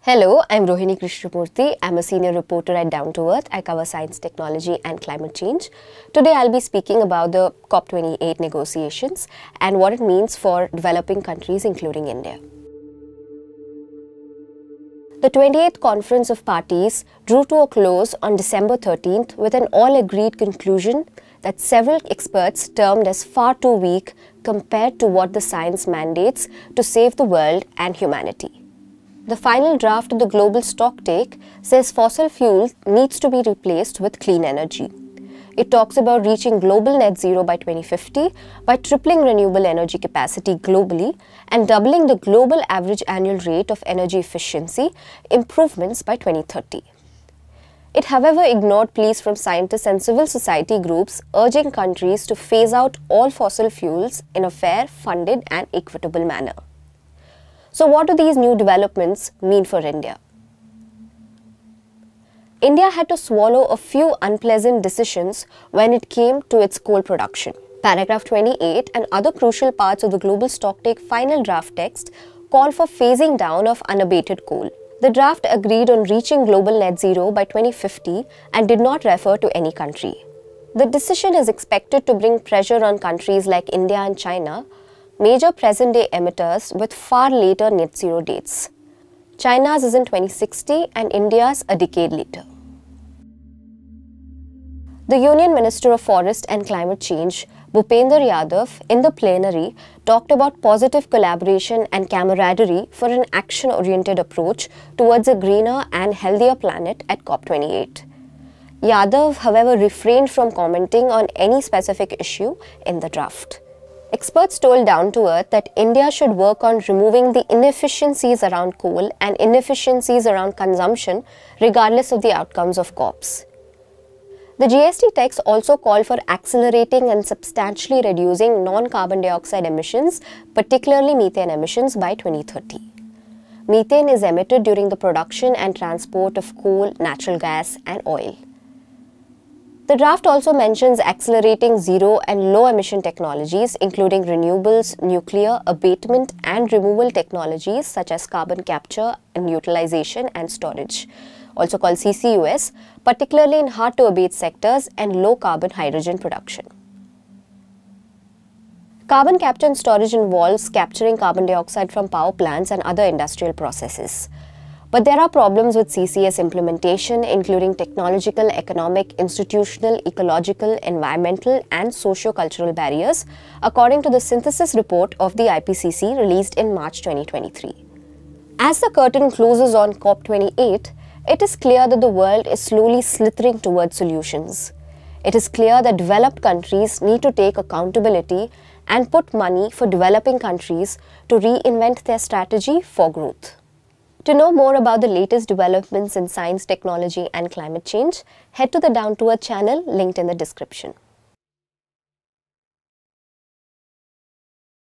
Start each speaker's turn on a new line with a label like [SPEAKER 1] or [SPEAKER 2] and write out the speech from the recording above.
[SPEAKER 1] Hello, I'm Rohini Krishnamurthy. I'm a senior reporter at Down to Earth. I cover science, technology and climate change. Today I'll be speaking about the COP28 negotiations and what it means for developing countries including India. The 28th Conference of Parties drew to a close on December 13th with an all-agreed conclusion that several experts termed as far too weak compared to what the science mandates to save the world and humanity. The final draft of the Global Stocktake says fossil fuel needs to be replaced with clean energy. It talks about reaching global net zero by 2050 by tripling renewable energy capacity globally and doubling the global average annual rate of energy efficiency improvements by 2030. It, however, ignored pleas from scientists and civil society groups urging countries to phase out all fossil fuels in a fair, funded and equitable manner. So what do these new developments mean for India? India had to swallow a few unpleasant decisions when it came to its coal production. Paragraph 28 and other crucial parts of the Global Stocktake final draft text call for phasing down of unabated coal. The draft agreed on reaching global net zero by 2050 and did not refer to any country. The decision is expected to bring pressure on countries like India and China, major present-day emitters with far later net zero dates. China's is in 2060 and India's a decade later. The Union Minister of Forest and Climate Change, Bhupender Yadav, in the plenary talked about positive collaboration and camaraderie for an action-oriented approach towards a greener and healthier planet at COP28. Yadav, however, refrained from commenting on any specific issue in the draft. Experts told Down to Earth that India should work on removing the inefficiencies around coal and inefficiencies around consumption regardless of the outcomes of COPs. The GST text also called for accelerating and substantially reducing non-carbon dioxide emissions, particularly methane emissions, by 2030. Methane is emitted during the production and transport of coal, natural gas and oil. The draft also mentions accelerating zero and low emission technologies including renewables, nuclear, abatement and removal technologies such as carbon capture and utilization and storage, also called CCUS, particularly in hard to abate sectors and low carbon hydrogen production. Carbon capture and storage involves capturing carbon dioxide from power plants and other industrial processes. But there are problems with CCS implementation, including technological, economic, institutional, ecological, environmental and socio-cultural barriers, according to the synthesis report of the IPCC released in March 2023. As the curtain closes on COP28, it is clear that the world is slowly slithering towards solutions. It is clear that developed countries need to take accountability and put money for developing countries to reinvent their strategy for growth. To know more about the latest developments in science, technology and climate change, head to the Down to Earth channel linked in the description.